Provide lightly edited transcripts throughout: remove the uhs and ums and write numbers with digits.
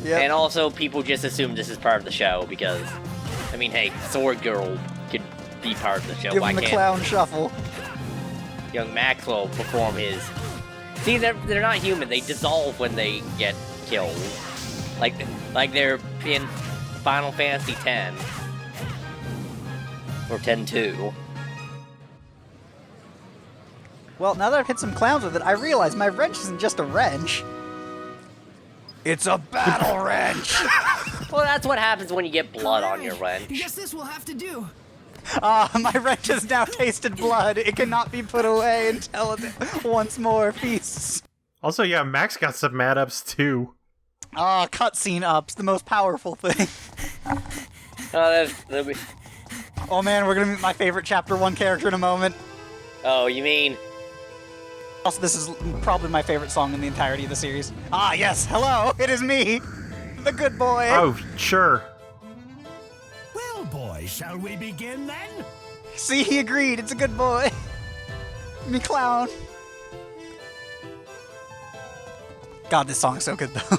Yep. And also, people just assume this is part of the show because, I mean, hey, Sword Girl could be part of the show. Give Why him the can't clown shuffle. young MacLeod perform his? See, they're not human. They dissolve when they get killed. Like they're in Final Fantasy X. Or 10-2. Well, now that I've hit some clowns with it, I realize my wrench isn't just a wrench. It's a battle wrench! Well, that's what happens when you get blood on your wrench. Guess this will have to do. My wrench has now tasted blood. It cannot be put away until it once more feasts. Also, yeah, Max got some mad ups too. Cutscene ups, the most powerful thing. Oh man, we're gonna meet my favorite Chapter 1 character in a moment. Oh, you mean? Also, this is probably my favorite song in the entirety of the series. Ah, yes, hello, it is me, the good boy. Oh, sure. Well, boys, shall we begin then? See, he agreed, it's a good boy. Me clown. God, this song is so good, though.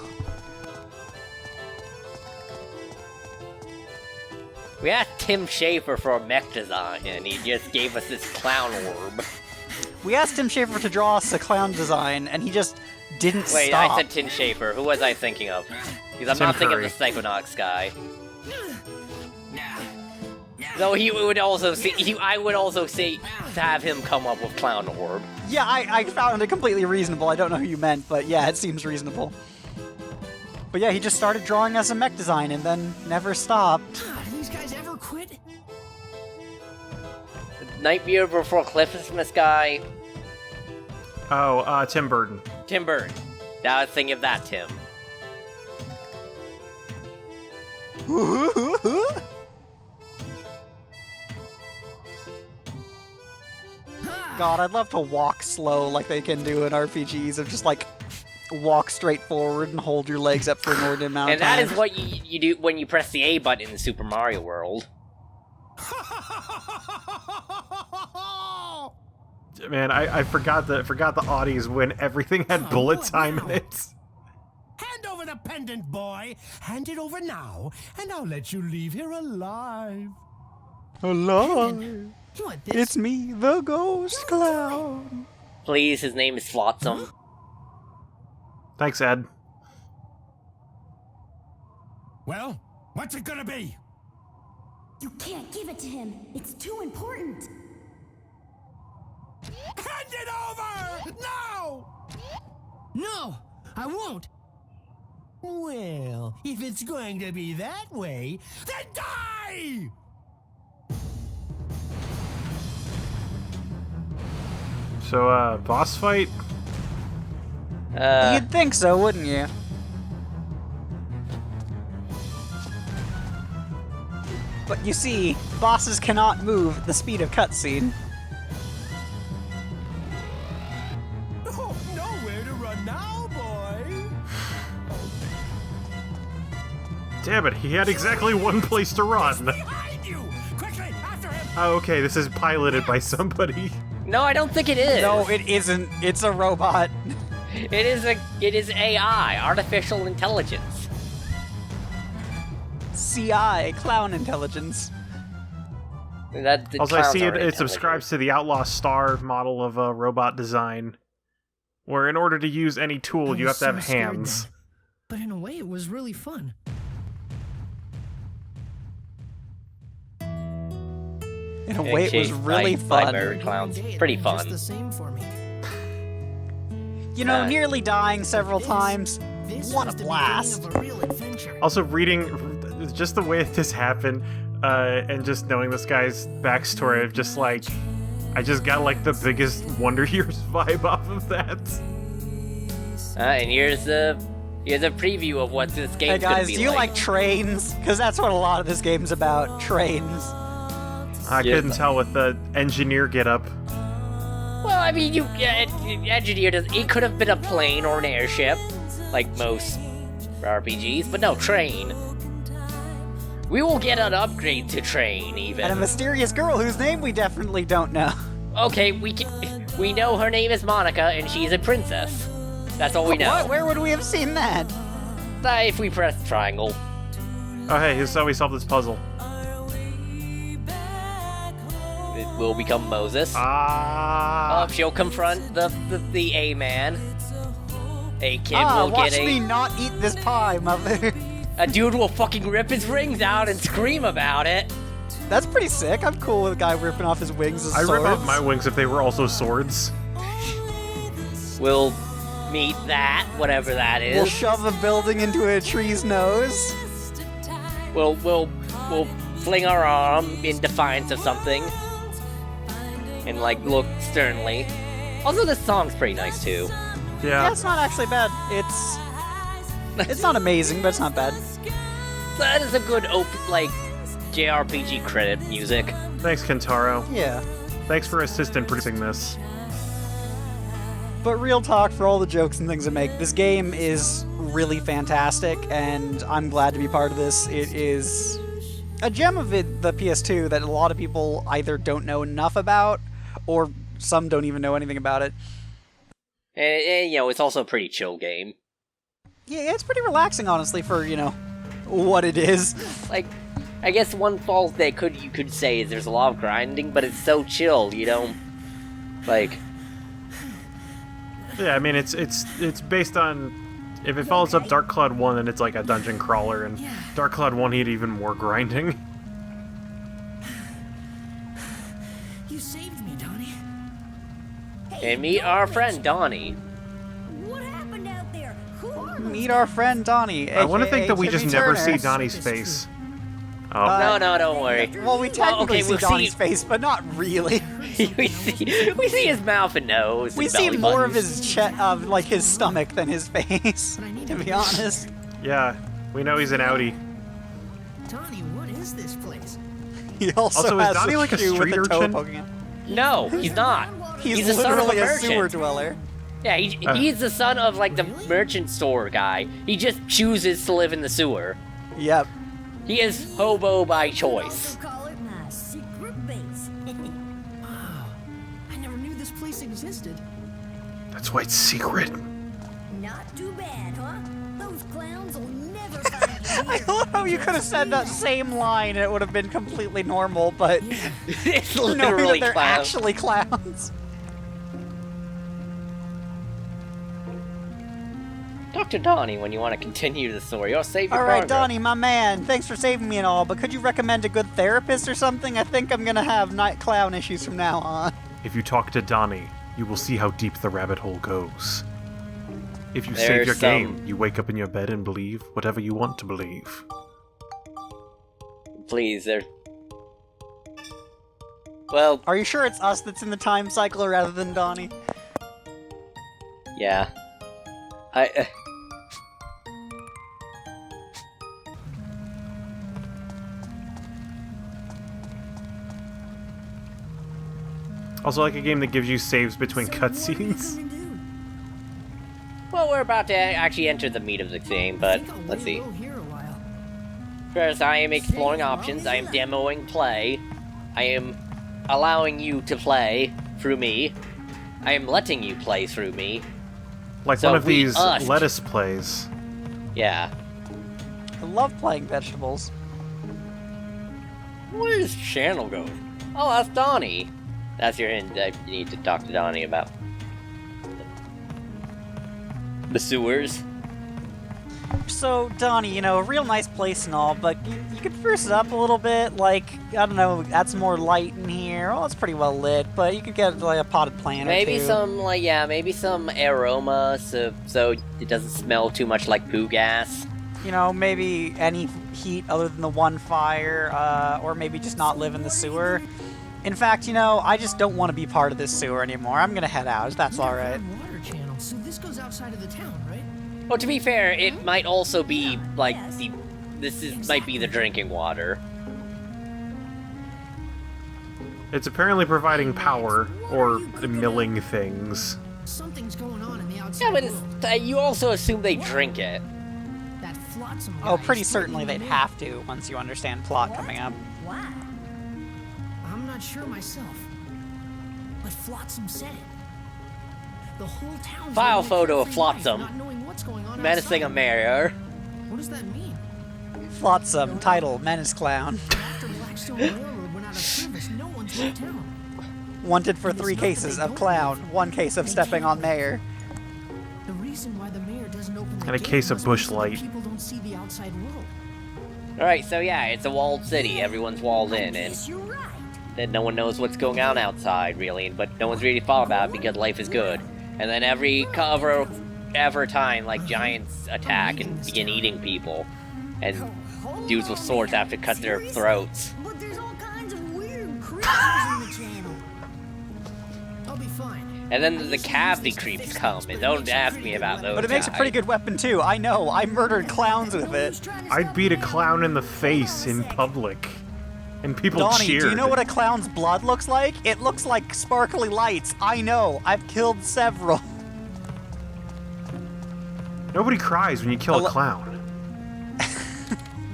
We asked Tim Schafer for a mech design, and he just gave us this clown orb. We asked Tim Schafer to draw us a clown design, and he just didn't Wait, stop. I said Tim Schafer. Who was I thinking of? Because I'm Tim not thinking Curry. of the Psychonauts guy. Though he would also see, I would also say to have him come up with clown orb. Yeah, I found it completely reasonable. I don't know who you meant, but yeah, it seems reasonable. But yeah, he just started drawing us a mech design and then never stopped. God, do these guys ever quit? Nightmare Before Christmas guy, Oh, Tim Burton. Tim Burton. Now I was thinking of that Tim. God, I'd love to walk slow like they can do in RPGs, of just like walk straight forward and hold your legs up for an ordinate amount And of time. that is what you do when you press the A button in Super Mario World. Man, I forgot the Audis when everything had bullet time in it. Hand over the pendant, boy. Hand it over now, and I'll let you leave here alive. Hello, You want this? it's me, the ghost clown. Please, his name is Flotsam. Thanks, Ed. Well, what's it gonna be? You can't give it to him. It's too important. Hand it over! Now! No, I won't. Well, if it's going to be that way, then die! So, boss fight? You'd think so, wouldn't you? But you see, bosses cannot move at the speed of cutscene. Oh, nowhere to run now, boy! Damn it, he had exactly one place to run. Behind you! Quickly, after him! Oh, okay, this is piloted by somebody. No, I don't think it is. No, it isn't. It's a robot. It is AI, artificial intelligence. CI, clown intelligence. That the Also, I clowns see are it subscribes to the Outlaw Star model of robot design, where in order to use any tool, you have to have hands. But in a way, it was really fun. In a way, it was really by fun. bird clowns. One day, Pretty it'll be fun. Just the same for me. You know, nearly dying several times. This What was a the blast. beginning of a real adventure. Also, reading just the way this happened, and just knowing this guy's backstory of just like, I just got like the biggest Wonder Years vibe off of that. And here's a preview of what this Hey game's gonna guys, be do you like trains? Because that's what a lot of this game's about, trains. I Yeah. couldn't tell with the engineer getup. Well, I mean, engineer does. It could have been a plane or an airship, like most RPGs, but no, train. We will get an upgrade to train, even. And a mysterious girl whose name we definitely don't know. Okay, we know her name is Monica, and she's a princess. That's all we know. What? Where would we have seen that? If we press triangle. Oh, hey, here's how we solve this puzzle. It will become Moses. Ah. She'll confront the A-man. A kid will watch get me not eat this pie, mother. a dude will fucking rip his rings out and scream about it. That's pretty sick. I'm cool with a guy ripping off his wings as I swords. rip off my wings if they were also swords. We'll meet that, whatever that is. We'll shove a building into a tree's nose. We'll fling our arm in defiance of something. And like look sternly. Also, this song's pretty nice too. Yeah, it's not actually bad. It's not amazing, but it's not bad. That is a good JRPG credit music. Thanks, Kentaro. Yeah. Thanks for assisting producing this. But real talk, for all the jokes and things I make, this game is really fantastic, and I'm glad to be part of this. It is a gem of the PS2 that a lot of people either don't know enough about, or some don't even know anything about it. And it's also a pretty chill game. Yeah, it's pretty relaxing, honestly, for, what it is. Like, I guess one fault that you could say is there's a lot of grinding, but it's so chill, like... Yeah, I mean, it's based on... If it follows up Dark Cloud 1, then it's like a dungeon crawler, and Dark Cloud 1 had even more grinding. You saved me, Donnie. And meet our friend, Donnie. What happened out there? Who are those Meet our friend Donnie, I want to think that we Timmy just never Turner. see Donnie's face. Oh. No, don't worry. Well, we technically see we'll Donnie's face, but not really. we see his mouth and nose. We and see belly more of buttons. his his stomach than his face, to be honest. Yeah, we know he's an outie. Donnie, what is this place? He also, Also, is has Donnie like a shoe street with a toe urchin? poking out. No, he's not. He's the son of a literally a merchant. sewer dweller. Yeah, he's the son of the merchant store guy. He just chooses to live in the sewer. Yep. He is hobo by choice. Also call it my secret base. Wow, I never knew this place existed. That's why it's secret. Not too bad, huh? Those clowns will never find you I here. love how you could have said that same line and it would have been completely normal, but It's knowing literally that they're clowns. actually clowns. Talk to Donnie when you want to continue the story or save your All right, progress. Donnie, my man, thanks for saving me and all, but could you recommend a good therapist or something? I think I'm gonna have night clown issues from now on. If you talk to Donnie, you will see how deep the rabbit hole goes. If you save There's your some- game, you wake up in your bed and believe whatever you want to believe. Please, there. Well, Are you sure it's us that's in the time cycle rather than Donnie? yeah. Also, like a game that gives you saves between cutscenes. Well, we're about to actually enter the meat of the game, but let's see. Here a while. First, I am exploring options. I am demoing play. I am allowing you to play through me. I am letting you play through me. Like So one of we these us. lettuce plays. Yeah. I love playing vegetables. Where is channel going? Oh, that's Donnie. That's your hint. You need to talk to Donnie about the sewers. So, Donnie, a real nice place and all, but you could spruce it up a little bit, like, I don't know, add some more light in here. Oh, it's pretty well lit, but you could get, like, a potted plant Maybe or two. maybe some aroma, so it doesn't smell too much like poo gas. Maybe any heat other than the one fire, or maybe just not live in the sewer. In fact, I just don't want to be part of this sewer anymore. I'm gonna head out, if that's alright. Water channel. So this goes outside of the town, right? Well, to be fair, it might also be like might be the drinking water. It's apparently providing power, or milling things. Something's going on in the outside Yeah, but world. you also assume they drink it. That flotsam guy Oh, is pretty starting certainly to they'd live. have to, once you understand plot coming up. Why? I'm not sure myself. But Flotsam said it. The whole town. File photo of Flotsam. Not knowing what's going on Menacing a outside. mayor. What does that mean? Flotsam, title, Menace Clown. After Blackstone Railroad went out of service, no one's left town. Wanted for 3 cases of clown, 1 case of stepping on mayor. The reason why the mayor doesn't open the And a gate case of must be Bush so that Light. people don't see the outside world. Alright, so yeah, it's a walled city. Everyone's walled in, and Yes, you're right. then no one knows what's going on outside, really, but no one's really thought about it because life is good. And then every time, like, giants attack and begin eating people. And dudes with swords have to cut their throats. But there's all kinds of weird creatures in the channel. I'll be fine. And then the cavity creeps come, and don't ask me about those But it makes a guys. pretty good weapon too. I know, I murdered clowns with it. I'd beat a clown in the face in public. And people Donnie, cheered. do you know what a clown's blood looks like? It looks like sparkly lights. I know, I've killed several. Nobody cries when you kill a clown.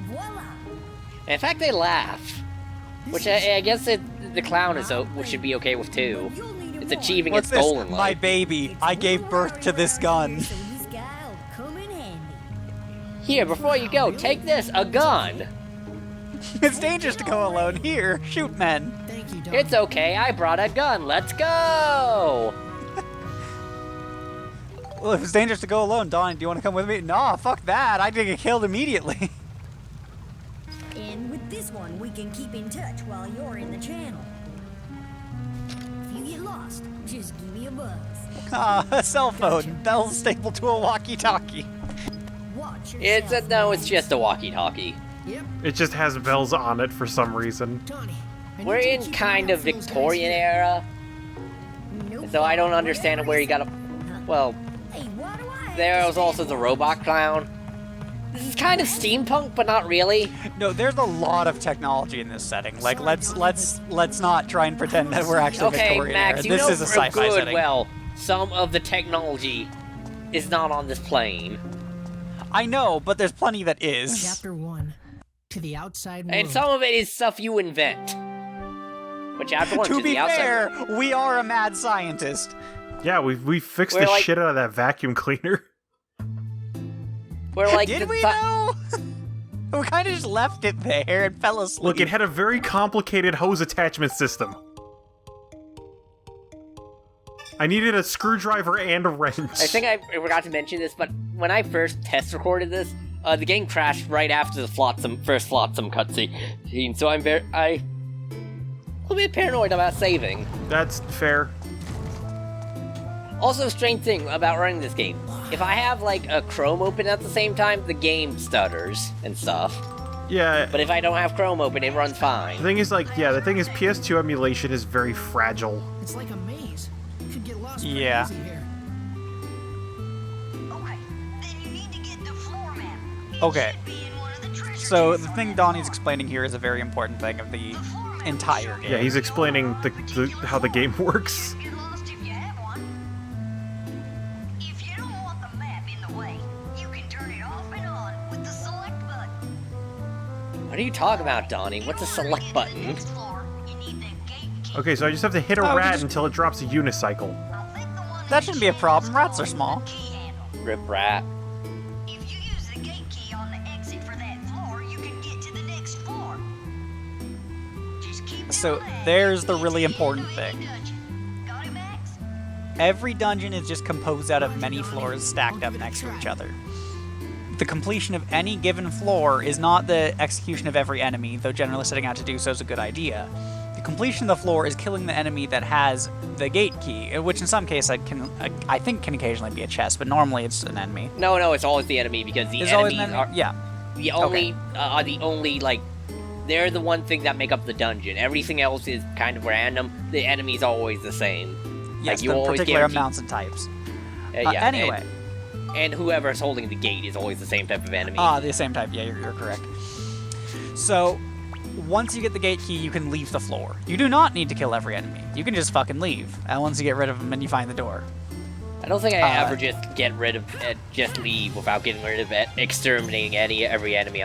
Voila. In fact, they laugh. Which I guess the clown should be okay with too. You'll need It's more. achieving What's its this? goal in My life. baby. I gave birth to this gun. So this guy'll come in handy. Here, before you go, take this, a gun. It's dangerous to go alone. Here, shoot men. Thank you, Doc. It's okay, I brought a gun. Let's go. Well, if it's dangerous to go alone, Donnie, do you want to come with me? Nah, fuck that. I'd get killed immediately. And with this one, we can keep in touch while you're in the channel. If you get lost, just give me a buzz. Ah, a cell phone. Bell's stapled to a walkie-talkie. Watch It's just a walkie-talkie. Yep, It just has bells on it for some reason. Donnie. I need We're you to in keep kind an eye of out for those guys Victorian here. era, Nope. so I don't understand where you got a. Well, Hey, why do I have there to was also stand the for? robot clown. This is kind of steampunk, but not really. No, there's a lot of technology in this setting. Like, let's not try and pretend that we're actually Okay, Victorian Max, era. you This know is a for sci-fi good setting. well some of the technology is not on this plane, I know, but there's plenty that is. Chapter 1. To the outside world. and some of it is stuff you invent. But chapter 1 To to be the outside. fair, we are a mad scientist. Yeah, we fixed We're the like- shit out of that vacuum cleaner. We're like Did the we thi- though? We kind of just left it there and fell asleep. Look, it had a very complicated hose attachment system. I needed a screwdriver and a wrench. I think I forgot to mention this, but when I first test recorded this, the game crashed right after the first Flotsam cutscene, so I'm a little bit paranoid about saving. That's fair. Also, strange thing about running this game, if I have like a Chrome open at the same time, the game stutters and stuff. Yeah. But if I don't have Chrome open, it runs The fine. thing is, the thing is, PS2 emulation is very fragile. It's like a maze. You could get lost pretty Yeah. easy here. Okay, then you need to get the floor map. It Okay. should be in one of the treasure So chests the thing somewhere. Donnie's explaining here is a very important thing of the entire game. Yeah, he's explaining how the game works. Get lost if you have one. If you don't want the map in the way, you can turn it off and on with the select button. What are you talking about, Donnie? What's a In order to select get to the button? next floor, you need the gate key. Okay, so I just have to hit a Oh, rat just- until it drops a unicycle. I think the one That shouldn't be a you problem. have Rats are small. the key handle. Rip rat. If you use the gate key on the exit for that floor, you can get to the next floor. Just keep So doing that. there's the You'll really get to the important end of thing. the dungeon. Got it, Max? Every dungeon is just composed out of many floors stacked up next to each other. The completion of any given floor is not the execution of every enemy, though generally setting out to do so is a good idea. The completion of the floor is killing the enemy that has the gate key, which in some cases I think can occasionally be a chest, but normally it's an enemy. No, it's always the enemy because the There's always enemies an enemy. Yeah. are the only like they're the one thing that make up the dungeon. Everything else is kind of random. The enemy's always the same. Yes, you the always particular guarantee- amounts and types. Yeah. Anyway. And whoever's holding the gate is always the same type of enemy. The same type. Yeah, you're correct. So, once you get the gate key, you can leave the floor. You do not need to kill every enemy. You can just fucking leave. And once you get rid of them, and you find the door. I don't think I ever just get rid of it, just leave without getting rid of it, exterminating every enemy.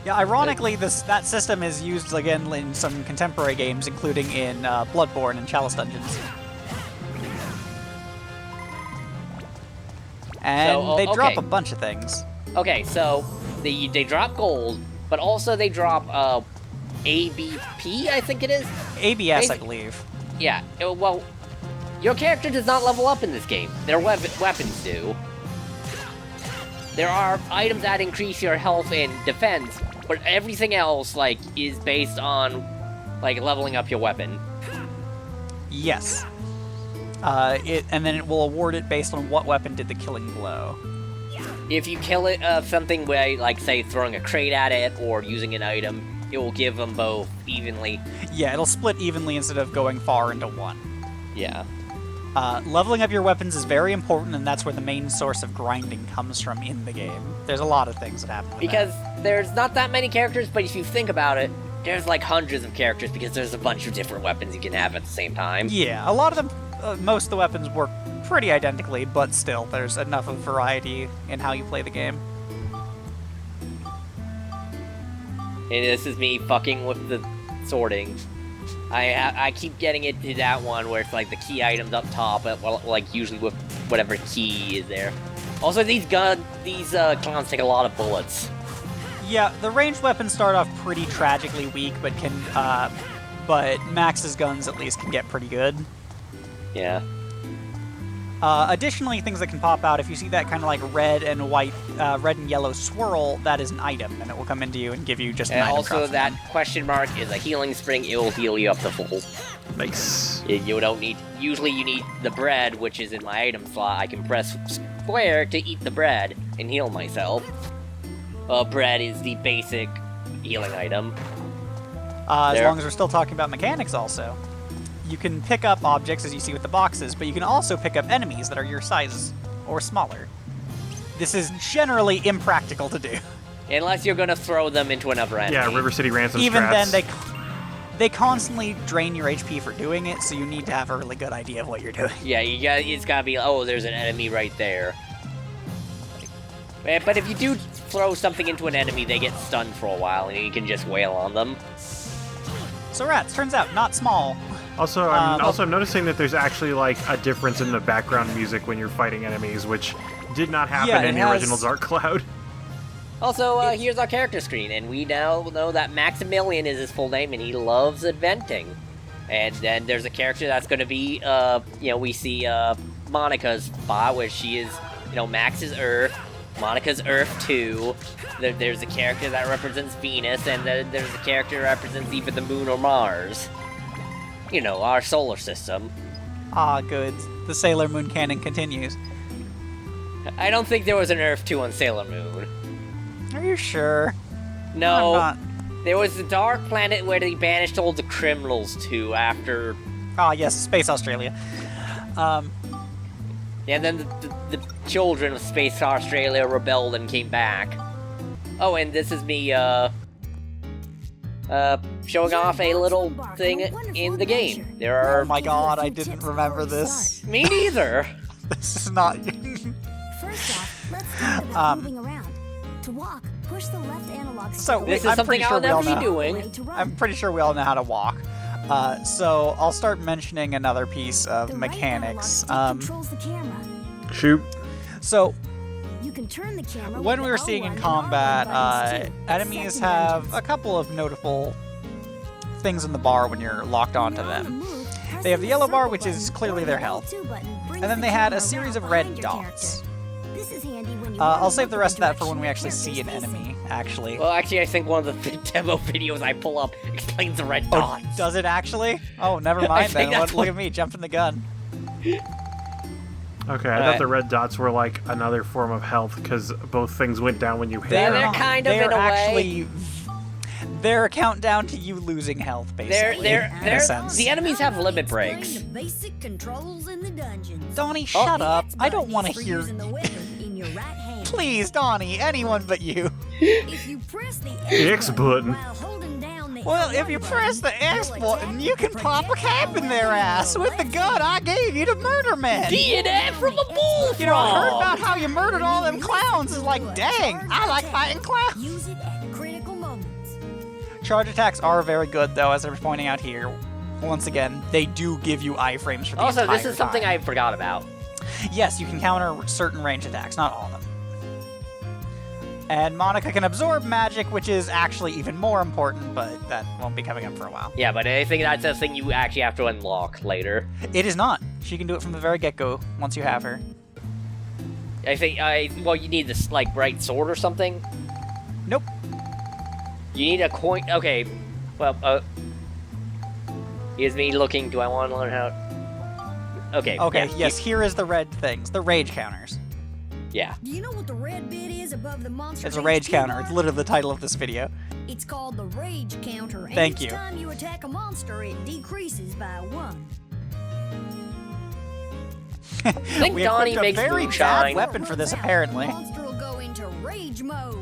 Yeah, ironically, that system is used again in some contemporary games, including in Bloodborne and Chalice Dungeons. And So, they drop okay. a bunch of things. Okay, so they drop gold, but also they drop ABP, I think it is. ABS, I believe. Yeah. Well, your character does not level up in this game. Their weapons do. There are items that increase your health and defense, but everything else like is based on like leveling up your weapon. Yes. And then it will award it based on what weapon did the killing blow. If you kill it something by, like, say, throwing a crate at it or using an item, it will give them both evenly. Yeah, it'll split evenly instead of going far into one. Yeah. Leveling up your weapons is very important, and that's where the main source of grinding comes from in the game. There's a lot of things that happen with Because there's not that many characters, but if you think about it, there's like hundreds of characters because there's a bunch of different weapons you can have at the same time. Yeah, a lot of them, most of the weapons work pretty identically, but still, there's enough of variety in how you play the game. And this is me fucking with the sorting. I keep getting it to that one where it's like the key items up top, well, like usually with whatever key is there. Also, these clowns take a lot of bullets. Yeah, the ranged weapons start off pretty tragically weak, but but Max's guns at least can get pretty good. Yeah. Additionally, things that can pop out, if you see that kind of like red and white, red and yellow swirl, that is an item, and it will come into you and give you just an And item. also drop that from question mark is a healing spring. It will heal you up to full. Nice. You don't need. Usually, you need the bread, which is in my item slot. I can press square to eat the bread and heal myself. Bread is the basic healing item. As long as we're still talking about mechanics, also. You can pick up objects, as you see with the boxes, but you can also pick up enemies that are your size or smaller. This is generally impractical to do. Unless you're gonna throw them into another enemy. Yeah, River City Ransom Even strats. then, they constantly drain your HP for doing it, so you need to have a really good idea of what you're doing. Yeah, it's gotta be, oh, there's an enemy right there. But if you do throw something into an enemy, they get stunned for a while, and you can just wail on them. So rats, turns out, not small. Also, I'm noticing that there's actually like a difference in the background music when you're fighting enemies, which did not happen Yeah, in it the has- original Dark Cloud. Also, here's our character screen, and we now know that Maximilian is his full name, and he loves inventing. And then there's a character that's gonna be, we see Monica's spot, where she is, Max's Earth, Monica's Earth 2. There's a character that represents Venus, and then there's a character that represents either the Moon or Mars. Our solar system. Ah, good. The Sailor Moon canon continues. I don't think there was an Earth 2 on Sailor Moon. Are you sure? No. I'm not. There was the Dark Planet where they banished all the criminals to after... Ah, yes, Space Australia. And then the children of Space Australia rebelled and came back. Oh, and this is me, showing off a little thing in the game. There Oh are... my god, I didn't remember this. Me neither! This is not... First off, let's talk about moving around. To walk, push the left analog stick. So, This is I'm something pretty sure I'll we all never be know. doing. To run. I'm pretty sure we all know how to walk. So I'll start mentioning another piece of The right mechanics. analog stick controls the camera. Shoot. So You can turn the camera when with we were the seeing in L1 and combat, R1 buttons, too, enemies except in have dungeons. a couple of notable things in the bar when you're locked onto When on the them. move, press They have the yellow circle bar, which is button, clearly or their the health. L2 button brings And then the they had a camera series of around red behind your dots. character. This is handy when you I'll wanna save look the at rest of that for when we direction actually your see an character's enemy, actually. Well, actually, I think one of the demo videos I pull up explains the red Oh, dots. does it actually? Oh, never I mind think then. that's Look at me, jumping the gun. Okay, I thought the red dots were like another form of health because both things went down when you hit They're them. kind of, they're in a way. actually, they're a countdown to you losing health, basically. in a sense. The enemies have limit Explain breaks. the basic controls in the dungeons. Donnie, shut up. X I don't button want to is for hear... using the weapon in your right hand. Please, Donnie, anyone but you. If you press the X button. while holding down the Well, if L1 you press the button, X you'll button, attack you can the pop a cap in their ass with the gun I gave you to murder men. DNA from a bullfrog! You know, I heard about how you murdered all them clowns. It's like, dang, I like fighting clowns. Use it at critical moments. Charge attacks are very good, though, as I was pointing out here. Once again, they do give you iframes for the Also, this entire is something time. I forgot about. Yes, you can counter certain range attacks, not all of them. And Monica can absorb magic, which is actually even more important, but that won't be coming up for a while. Yeah, but I think that's a thing you actually have to unlock later. It is not. She can do it from the very get-go once you have her. I think, well, you need this, like, bright sword or something? Nope. You need a coin. Okay, well, here's me looking. Do I want to learn how? Okay. Okay, yeah, yes, here is the red things, the rage counters. Yeah. Do you know what the red bit is above the monster? It's a rage HP counter. bar? It's literally the title of this video. It's called the rage counter. And Thank each you. time you attack a monster, it decreases by 1. I think We Donnie equipped a makes very moonshine. bad weapon for this, Runs out, apparently. The monster will go into rage mode.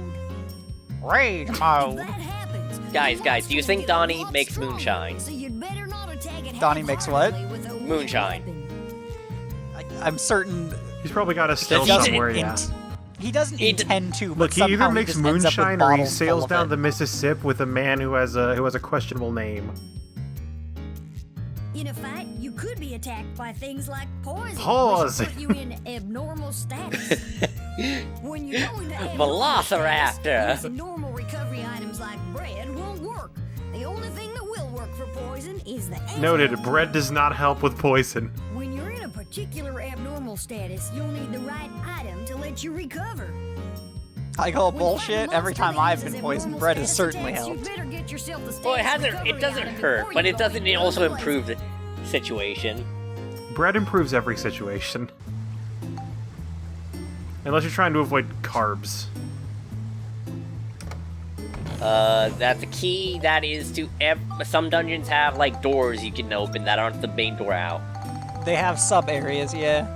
Rage If mode. that happens, Guys, the guys, do you monster think will get a Donnie lot makes stronger, moonshine? So you'd better not attack it Donnie makes what? half-heartedly with a weak Moonshine. weapon. I'm certain He's probably got a still he doesn't, somewhere, yeah. he doesn't He d- intend to, but Look, he somehow either makes just ends up with moonshine or he bottles full sails of down it. the Mississippi with a man who has a questionable name. In a fight, you could be attacked by things like poison, Pause. which will put you in abnormal status. When you go into abnormal Velociraptor. status, using normal recovery items like bread won't work. The only thing that will work for poison is the Noted, antidote. bread does not help with poison. When you're in a particular abnormal status, you'll need the right item to let you recover. I call When bullshit. fighting a Every monster time that I've uses been poisoned, abnormal bread has status certainly attacks, helped. you'd better get yourself the Well, it status hasn't. recovery It doesn't item hurt, before but you it go doesn't into also poison. improve the situation. Bread improves every situation. Unless you're trying to avoid carbs. That's a key. That is to some dungeons have like doors you can open that aren't the main door out. They have sub areas, yeah.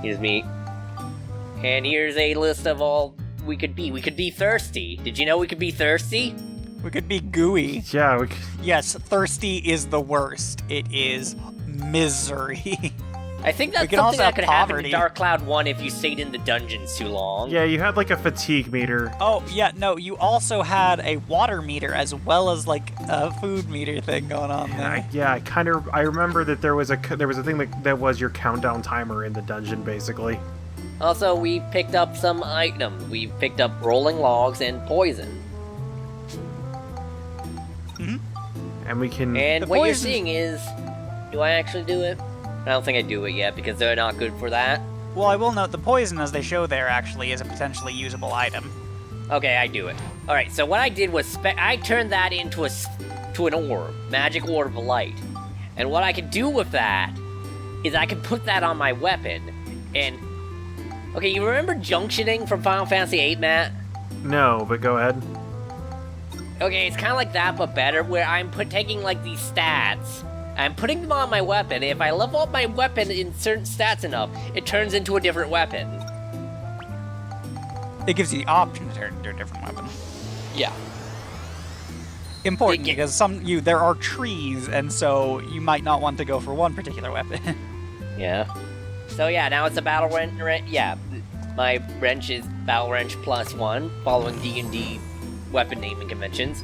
Here's me. And here's a list of all we could be. We could be thirsty. Did you know we could be thirsty? We could be gooey. Yeah, Yes, thirsty is the worst. It is misery. I think that's We can something also that have could happen in poverty. Dark Cloud 1 if you stayed in the dungeons too long. yeah, you had like a fatigue meter. Oh, yeah, no, you also had a water meter as well as like a food meter thing going on there. I remember that there was a thing that was your countdown timer in the dungeon, basically. Also, we picked up some items. We picked up rolling logs and poison. And we can. And The what you're poison- seeing is... Do I actually do it? I don't think I do it yet, because they're not good for that. Well, I will note the poison, as they show there, actually is a potentially usable item. Okay, I do it. Alright, so what I did was I turned that into to an orb. Magic orb of light. And what I can do with that is I can put that on my weapon. And... Okay, you remember junctioning from Final Fantasy VIII, Matt? No, but go ahead. Okay, it's kind of like that, but better, where I'm taking, like, these stats, I'm putting them on my weapon, and if I level up my weapon in certain stats enough, it turns into a different weapon. It gives you the option to turn into a different weapon. Yeah. Important, It ge- because there are trees, and so you might not want to go for one particular weapon. Yeah. So yeah, now it's a battle wrench. Yeah, my wrench is battle wrench +1, following D&D weapon naming conventions.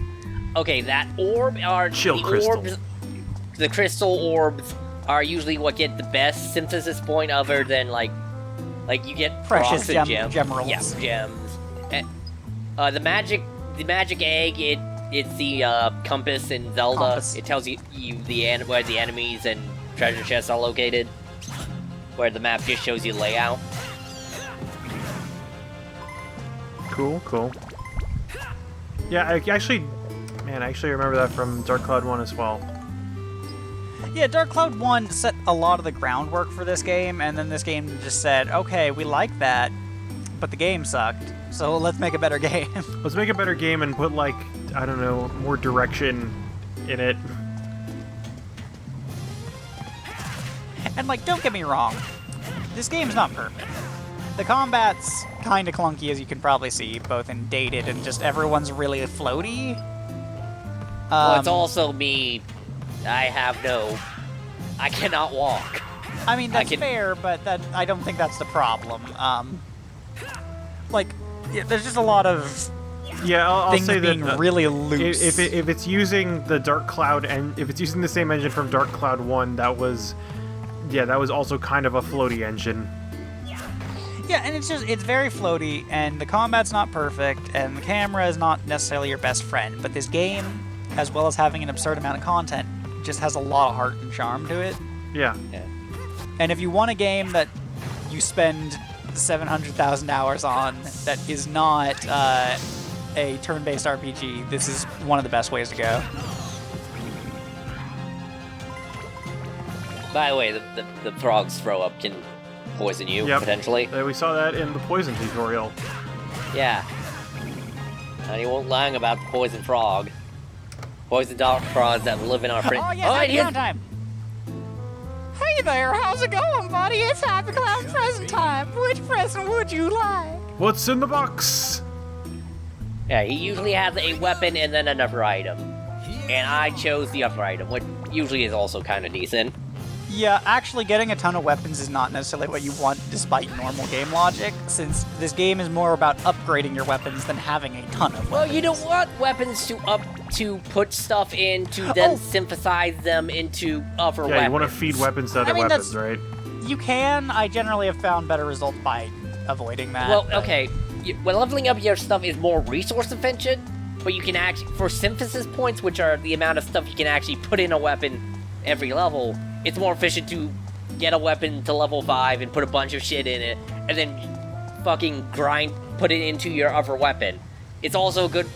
Okay, that orb are Chill the crystals. orbs. The crystal orbs are usually what get the best synthesis point, other than like you get Precious rocks and gemeralds. Yeah, gems. And, the magic egg. It's the compass in Zelda. Compass. It tells you where the enemies and treasure chests are located. Where the map just shows you layout. Cool. Yeah, I actually remember that from Dark Cloud 1 as well. Yeah, Dark Cloud 1 set a lot of the groundwork for this game, and then this game just said, okay, we like that, but the game sucked, so let's make a better game. Let's make a better game and put, like, I don't know, more direction in it. And, like, don't get me wrong, this game's not perfect. The combat's kinda clunky, as you can probably see, both in dated and just everyone's really floaty. Well, it's also me. I cannot walk. I mean, that's can- fair, but I don't think that's the problem. There's just a lot of Yeah, I'll things say being that really loose. if it's using the Dark Cloud and if it's using the same engine from Dark Cloud 1, that was Yeah, that was also kind of a floaty engine. Yeah, and it's very floaty, and the combat's not perfect, and the camera is not necessarily your best friend, but this game, as well as having an absurd amount of content, just has a lot of heart and charm to it. Yeah. And if you want a game that you spend 700,000 hours on that is not a turn-based RPG, this is one of the best ways to go. By the way, the frog's throw up can poison you, potentially. We saw that in the poison tutorial. Yeah. And you won't lying about the poison frog. Poison dog frogs that live in our friend. Oh, yeah, happy clown time! Hey there, how's it going, buddy? It's happy clown present time. Which present would you like? What's in the box? Yeah, he usually has a weapon and then another item. And I chose the other item, which usually is also kind of decent. Yeah, actually getting a ton of weapons is not necessarily what you want despite normal game logic, since this game is more about upgrading your weapons than having a ton of weapons. Well, you don't want weapons to put stuff in to then synthesize them into other weapons. Yeah, you want to feed weapons to other weapons, right? You can. I generally have found better results by avoiding that. Well, okay. Well, leveling up your stuff is more resource efficient, but you can actually, for synthesis points, which are the amount of stuff you can actually put in a weapon every level, it's more efficient to get a weapon to level 5 and put a bunch of shit in it, and then fucking put it into your other weapon. It's also good,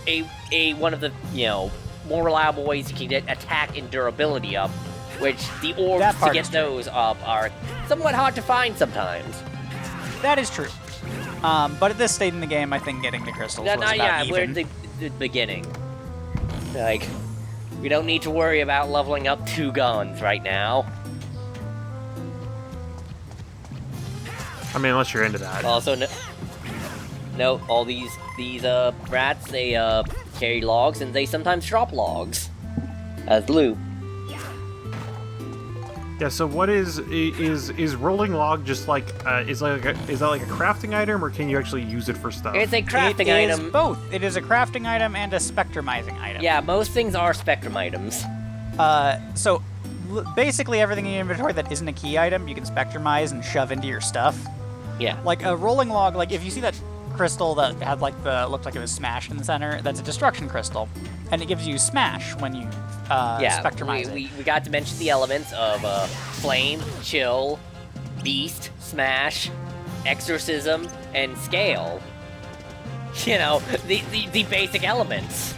one of the, more reliable ways you can get attack and durability up, which the orbs to get those up are somewhat hard to find sometimes. That is true. But at this stage in the game, I think getting the crystals was about even. We're at the beginning. Like, we don't need to worry about leveling up 2 guns right now. I mean, unless you're into that. Also, no, all these rats, they carry logs, and they sometimes drop logs as loot. Yeah. So what is rolling log just like is that like a crafting item, or can you actually use it for stuff? It's a crafting item. item. It is both. It is a crafting item and a spectrumizing item. Yeah, most things are spectrum items. So basically everything in your inventory that isn't a key item, you can spectrumize and shove into your stuff. Yeah. Like a rolling log, like if you see that crystal that had looked like it was smashed in the center, that's a destruction crystal, and it gives you smash when you spectrumize it. We got to mention the elements of flame, chill, beast, smash, exorcism, and scale. The basic elements.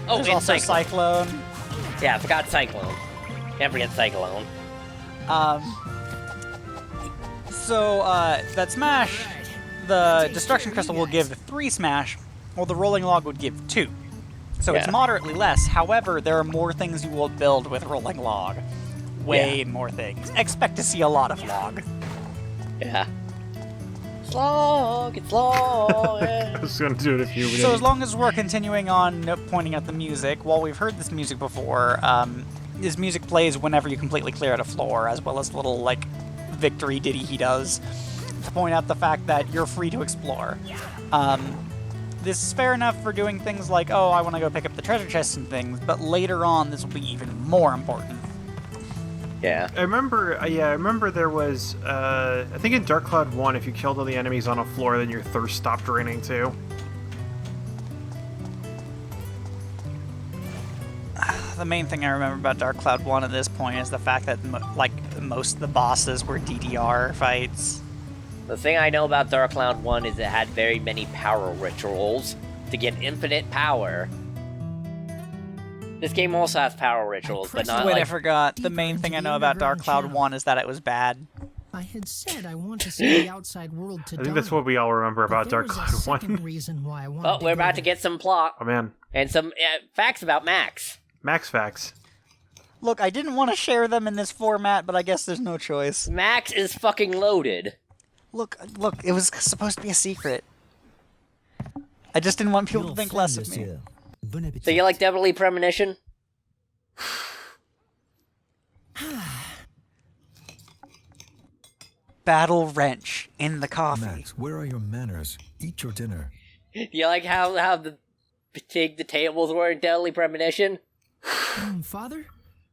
Oh, there's also cyclone. Yeah, I forgot cyclone. Can't forget cyclone. So that smash, the destruction crystal will give 3 smash, while the rolling log would give 2. So it's moderately less. However, there are more things you will build with rolling log. Way more things. Expect to see a lot of log. Yeah. It's log. I was gonna do it if you would. So as long as we're continuing on pointing out the music, while we've heard this music before, this music plays whenever you completely clear out a floor, as well as a little victory ditty he does to point out the fact that you're free to explore. This is fair enough for doing things like, oh, I want to go pick up the treasure chests and things, but later on this will be even more important. Yeah. I remember there was, I think in Dark Cloud 1, if you killed all the enemies on a floor, then your thirst stopped draining too. The main thing I remember about Dark Cloud 1 at this point is the fact that most of the bosses were DDR fights. The thing I know about Dark Cloud 1 is it had very many power rituals to get infinite power. This game also has power rituals, but not Wait, I forgot. The main thing I know about Dark Cloud 1 is that it was bad. I had said I want to see the outside world to I think that's what we all remember about Dark Cloud 1. Reason why I wanted we're about to get some plot. Oh man. And some facts about Max. Max facts. Look, I didn't want to share them in this format, but I guess there's no choice. Max is fucking loaded. Look, it was supposed to be a secret. I just didn't want people to think less of me. So you like Deadly Premonition? Battle wrench in the coffee. Max, where are your manners? Eat your dinner. You like how big the tables were in Deadly Premonition? Father,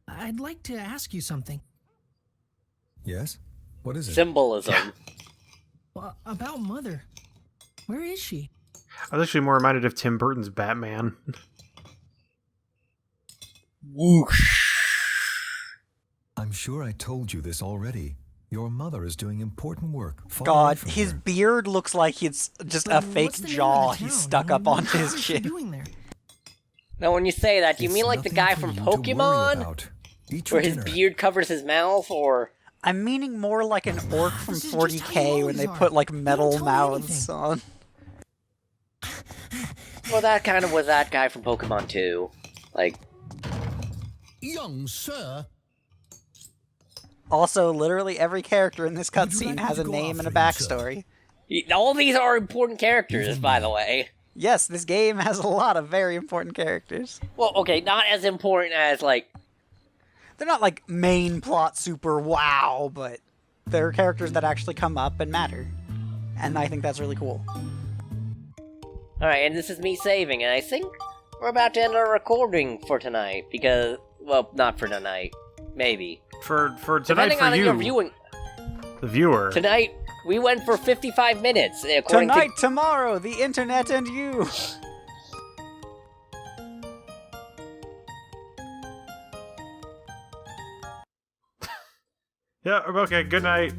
I'd like to ask you something. Yes? What is it? Symbolism. Well, about Mother. Where is she? I was actually more reminded of Tim Burton's Batman. Whoosh. I'm sure I told you this already. Your mother is doing important work. Far away God, from his here. beard looks like it's just a But fake what's the name jaw of the he's town? stuck up on his What's she chin. doing there? Now, when you say that, do you It's mean like the nothing guy for from you to worry Pokemon? about. Eat Where your his dinner. beard covers his mouth, or... I'm meaning more like an orc from This is just how you 40k when they always put are. like You don't metal tell me mouths anything. on. Well, that kind of was that guy from Pokemon 2. Like, Young sir, Also, literally every character in this Would you cutscene like me has to a go name and a after him, sir? backstory. all these are important characters, by the way. Yes, this game has a lot of very important characters. Well, okay, not as important as, like... They're not like main plot super wow, but they're characters that actually come up and matter. And I think that's really cool. Alright, and this is me saving, and I think we're about to end our recording for tonight, because... Well, not for tonight. Maybe. For tonight, Depending for on you, your viewing... the viewer. Tonight, we went for 55 minutes, according Tonight, tomorrow, the internet and you! Yeah, okay, good night.